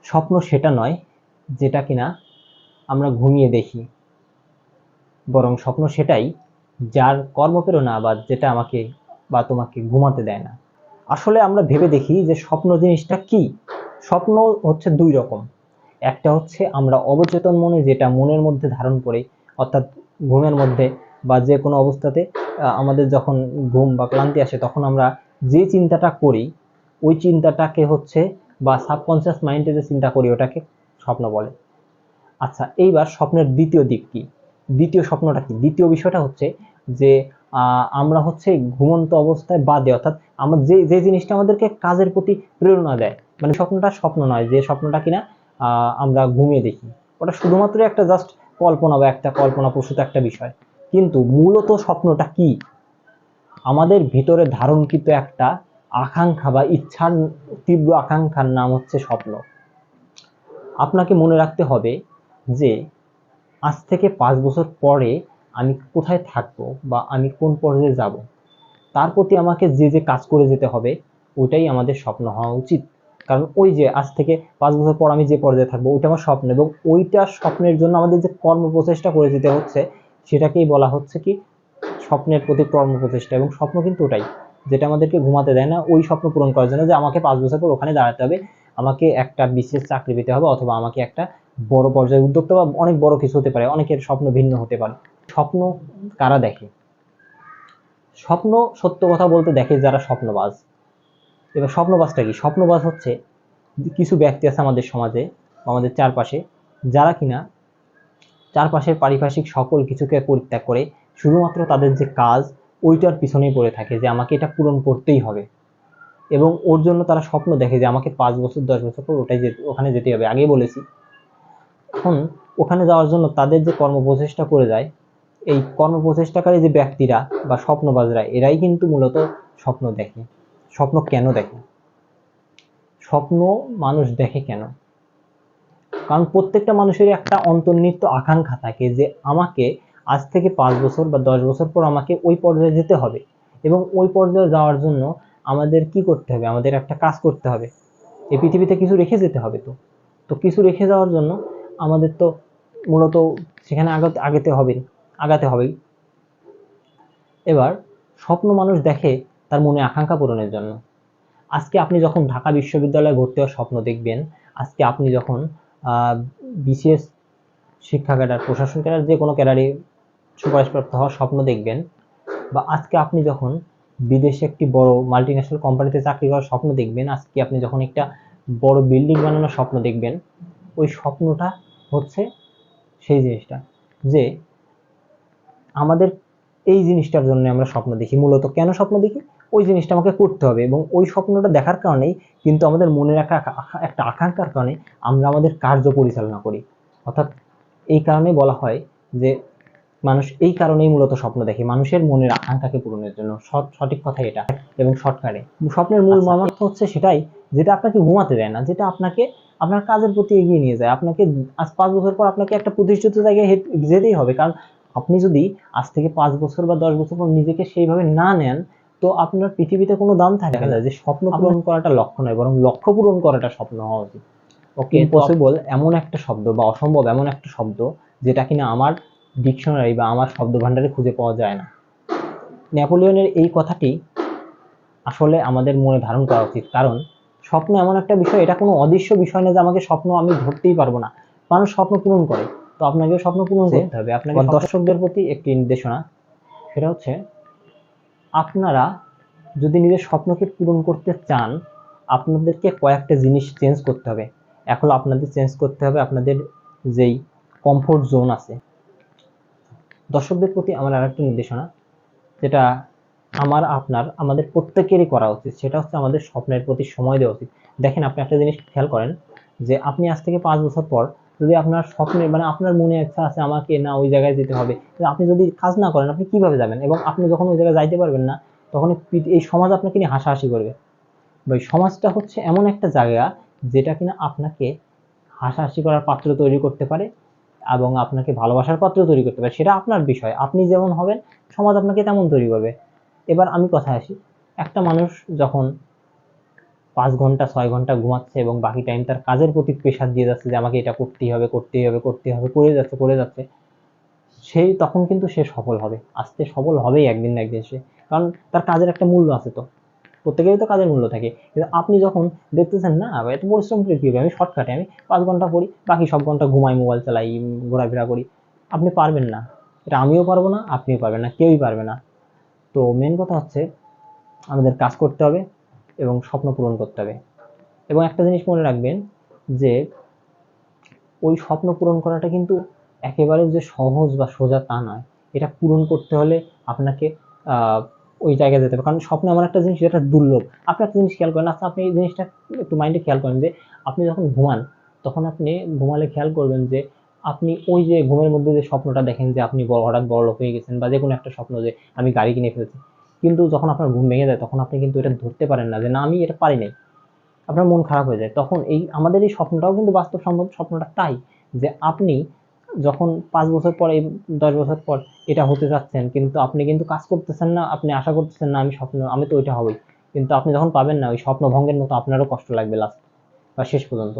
স্বপ্ন সেটা নয় যেটা কিনা আমরা ঘুমিয়ে দেখি, বরং স্বপ্ন সেটাই যার কর্মপ্রেরণা বা যেটা আমাকে বা তোমাকে ঘুমাতে দেয় না। আসলে আমরা ভেবে দেখি যে স্বপ্ন জিনিসটা কি। স্বপ্ন হচ্ছে দুই রকম। একটা হচ্ছে আমরা অবচেতন মনে যেটা মনের মধ্যে ধারণ করি, অর্থাৎ ঘুমের মধ্যে বা যে কোনো অবস্থাতে আমাদের যখন ঘুম বা ক্লান্তি আসে তখন আমরা যে চিন্তাটা করি ওই চিন্তাটাকে হচ্ছে বা সাবকনসিয়াস মাইন্ডে যে চিন্তা করি ওটাকে স্বপ্ন বলে। আচ্ছা, এইবার স্বপ্নের দ্বিতীয় দিক কি, দ্বিতীয় স্বপ্নটা কি? দ্বিতীয় বিষয়টা হচ্ছে যে আমরা হচ্ছে ঘুমন্ত অবস্থায় বাদে, অর্থাৎ আমরা যে যে জিনিসটা আমাদেরকে কাজের প্রতি প্রেরণা দেয়, মানে স্বপ্নটা স্বপ্ন নয় যে স্বপ্নটা কিনা আমরা ঘুমিয়ে দেখি, ওটা শুধুমাত্র একটা জাস্ট কল্পনা বা একটা কল্পনা প্রসূত একটা বিষয়। কিন্তু মূলত স্বপ্নটা কি? আমাদের ভিতরে ধারণকৃত একটা আকাঙ্ক্ষা বা ইচ্ছার, তীব্র আকাঙ্ক্ষার নাম হচ্ছে স্বপ্ন। আপনাকে মনে রাখতে হবে যে আজ থেকে 5 বছর পরে আমি কোথায় থাকবো বা আমি কোন পর্যায়ে যাব, তার প্রতি আমাকে যে যে কাজ করে যেতে হবে ওইটাই আমাদের স্বপ্ন হওয়া উচিত। কারণ ওই যে আজ থেকে 5 বছর পর আমি যে পর্যায়ে থাকবো ওইটা আমার স্বপ্ন, এবং ওইটা স্বপ্নের জন্য আমাদের যে কর্ম প্রচেষ্টা করে যেতে হচ্ছে সেটাকেই বলা হচ্ছে কি স্বপ্নের প্রতি কর্ম প্রচেষ্টা। এবং স্বপ্ন কিন্তু ওটাই যেটা আমাদেরকে ঘুমাতে দেয় না, ওই স্বপ্ন পূরণ করার জন্য যে আমাকে 5 বছর পর ওখানে দাঁড়াতে হবে, আমাকে একটা বিশেষ চাকরি পেতে হবে, অথবা আমাকে একটা বড় পর্যায়ে উদ্যোক্তা বা অনেক বড় কিছু হতে পারে, অনেকের স্বপ্ন ভিন্ন হতে পারে। স্বপ্ন কারা দেখে? স্বপ্ন সত্য কথা বলতে দেখে যারা স্বপ্নবাজ। এবার স্বপ্নবাজটা কি? স্বপ্নবাজ হচ্ছে কিছু ব্যক্তি আছে আমাদের সমাজে, আমাদের চারপাশে, যারা কিনা চারপাশের পারিপার্শ্বিক সকল কিছুকে পরিত্যাগ করে শুধুমাত্র তাদের যে কাজ ওইটার পিছনেই পড়ে থাকে যে আমাকে এটা পূরণ করতেই হবে, এবং ওর জন্য তারা স্বপ্ন দেখে যে আমাকে 5 বছর 10 বছর পর ওখানে যেতে হবে। আগেই বলেছি। এখন ওখানে যাওয়ার জন্য তাদের যে কর্ম প্রচেষ্টা করে যায়, এই কর্ম প্রচেষ্টাকারী যে ব্যক্তিরা বা স্বপ্নবাজরা এরাই কিন্তু মূলত স্বপ্ন দেখে। স্বপ্ন কেন দেখে? স্বপ্ন মানুষ দেখে কেন? কারণ প্রত্যেকটা মানুষের একটা অন্তর্নিহিত আকাঙ্ক্ষা থাকে যে আমাকে আজ থেকে 5 বছর বা 10 বছর পর আমাকে ওই পর্যায়ে যেতে হবে, এবং ওই পর্যায়ে যাওয়ার জন্য আমাদের কি করতে হবে? আমাদের একটা কাজ করতে হবে, এই পৃথিবীতে কিছু রেখে যেতে হবে। তো তো কিছু রেখে যাওয়ার জন্য আমাদের তো মূলত সেখানে আগাতে হবেই। এবার স্বপ্ন মানুষ দেখে তার মনে আকাঙ্ক্ষা পূরণের জন্য। আজকে আপনি যখন ঢাকা বিশ্ববিদ্যালয়ে ভর্তি হওয়ার স্বপ্ন দেখবেন, আজকে আপনি যখন বিসিএস শিক্ষা ক্যাডার, প্রশাসন ক্যাডার, যে কোনো ক্যাডারে সুপারিশপ্রাপ্ত হওয়ার স্বপ্ন দেখবেন, বা আজকে আপনি যখন বিদেশে একটি বড় মাল্টিন্যাশনাল কোম্পানিতে চাকরি করার স্বপ্ন দেখবেন, আজকে আপনি যখন একটা বড় বিল্ডিং বানানোর স্বপ্ন দেখবেন, ওই স্বপ্নটা হচ্ছে সেই জিনিসটা যে আমাদের এই জিনিসটার জন্য আমরা স্বপ্ন দেখি। মূলত কেন স্বপ্ন দেখি? ওই জিনিসটা আমাকে করতে হবে, এবং ওই স্বপ্নটা দেখার কারণেই কিন্তু আমাদের মনের একটা আকাঙ্ক্ষার কারণে আমরা আমাদের কার্য পরিচালনা করি। অর্থাৎ এই কারণেই বলা হয় যে মানুষ এই কারণেই মূলত স্বপ্ন দেখে, মানুষের মনের আকাঙ্ক্ষাকে পূরণের জন্য। সঠিক কথা এটা। এবং শর্টকাটে স্বপ্নের মূল মর্মার্থ হচ্ছে সেটাই যেটা আপনাকে ঘুমাতে দেয় না, যেটা আপনাকে আপনার কাজের প্রতি এগিয়ে নিয়ে যায়। আপনাকে আজ 5 বছর পর আপনাকে একটা প্রতিষ্ঠিত জায়গায় যেতেই হবে, কারণ আপনি যদি আজ থেকে 5 বছর বা 10 বছর পর নিজেকে সেইভাবে না নেন তো আপনার পৃথিবীতে কোনো দাম থাকবে না। যে স্বপ্ন পূরণ করাটা লক্ষ্য নয়, বরং লক্ষ্য পূরণ করাটা স্বপ্ন হওয়া উচিত। ওকে, ইম্পসিবল এমন একটা শব্দ বা অসম্ভব এমন একটা শব্দ যেটা কিনা আমার ডিকশনারি বা আমার শব্দ ভান্ডারে খুঁজে পাওয়া যায় না। নেপোলিয়নের এই কথাটি আসলে আমাদের মনে ধারণ করা উচিত, কারণ স্বপ্ন এমন একটা বিষয়, এটা কোনো অদৃশ্য বিষয় না যে আমাকে স্বপ্ন আমি ধরতেই পারবো না। মানুষ স্বপ্ন পূরণ করে, তো আপনাকে স্বপ্ন পূরণ করতে হবে। আপনাকে দর্শকদের প্রতি একটি নির্দেশনা, সেটা হচ্ছে আপনারা যদি নিজের স্বপ্নকে পূরণ করতে চান আপনাদেরকে কয়েকটা জিনিস চেঞ্জ করতে হবে। এখন আপনাদের চেঞ্জ করতে হবে আপনাদের যেই কমফোর্ট জোন আছে। দর্শকদের প্রতি আমার আরেকটা নির্দেশনা, যেটা আমাদের প্রত্যেকেরই করা উচিত, সেটা হচ্ছে আমাদের স্বপ্নের প্রতি সময় দেওয়া উচিত। দেখেন, আপনি একটা জিনিস খেয়াল করেন যে আপনি আজ থেকে 5 বছর পর যদি আপনার স্বপ্নে মানে আপনার মনে ইচ্ছা আছে আমাকে না ওই জায়গায় যেতে হবে, আপনি যদি কাজ না করেন আপনি কিভাবে যাবেন? এবং আপনি যখন ওই জায়গায় যাইতে পারবেন না তখন এই সমাজ আপনাকে নিয়ে হাসাহাসি করবে। ওই সমাজটা হচ্ছে এমন একটা জায়গা যেটা কিনা আপনাকে হাসাহাসি করার পাত্র তৈরি করতে পারে এবং আপনাকে ভালোবাসার পাত্র তৈরি করতে পারে। সেটা আপনার বিষয়, আপনি যেমন হবেন সমাজ আপনাকে তেমন তৈরি করবে। এবার আমি কথায় আসি, একটা মানুষ যখন 5 ঘন্টা 6 ঘন্টা ঘুমাচ্ছে এবং বাকি টাইম তার কাজের প্রতি প্রেশার দিয়ে যাচ্ছে যে আমাকে এটা করতেই হবে করতেই হবে করতেই হবে, করে যাচ্ছে, সেই তখন কিন্তু সে সফল হবে, আস্তে সফল হবেই একদিন না একদিন সে। কারণ তার কাজের একটা মূল্য আছে, তো প্রত্যেকেরই তো কাজের মূল্য থাকে। কিন্তু আপনি যখন দেখতেছেন না এত পরিশ্রম করে কি হবে, আমি শর্টকাটে আমি 5 ঘন্টা পড়ি, বাকি সব ঘন্টা ঘুমাই, মোবাইল চালাই, ঘোরাফেরা করি, আপনি পারবেন না। এটা আমিও পারবো না, আপনিও পারবেন না, কেউই পারবে না। তো মেন কথা হচ্ছে আমাদের কাজ করতে হবে এবং স্বপ্ন পূরণ করতে হবে। এবং একটা জিনিস মনে রাখবেন যে ওই স্বপ্ন পূরণ করাটা কিন্তু একেবারে যে সহজ বা সোজা তা নয়। এটা পূরণ করতে হলে আপনাকে ওই জায়গায় যেতে হবে, কারণ স্বপ্ন এমন একটা জিনিস যেটা দুর্লভ। আপনি একটা জিনিস খেয়াল করেন, আচ্ছা আপনি এই জিনিসটা একটু মাইন্ডে খেয়াল করেন যে আপনি যখন ঘুমান তখন আপনি ঘুমালে খেয়াল করবেন যে আপনি ওই যে ঘুমের মধ্যে যে স্বপ্নটা দেখেন যে আপনি হঠাৎ বড়লোক হয়ে গেছেন, বা যে কোনো একটা স্বপ্ন যে আমি গাড়ি কিনে ফেলছি, কিন্তু যখন আপনার ঘুম ভেঙে যায় তখন আপনি কিন্তু এটা ধরতে পারেন না যে না আমি এটা পারি নাই, আপনার মন খারাপ হয়ে যায়। তখন এই আমাদের এই স্বপ্নটাও কিন্তু বাস্তবসম্মত স্বপ্নটা তাই, যে আপনি যখন 5 বছর পর, এই 10 বছর পর এটা হতে যাচ্ছেন, কিন্তু আপনি কিন্তু কাজ করতেছেন না, আপনি আশা করতেছেন না আমি তো ওইটা হবই, কিন্তু আপনি যখন পাবেন না ওই স্বপ্ন ভঙ্গের মতো আপনারও কষ্ট লাগবে লাস্ট বা শেষ পর্যন্ত।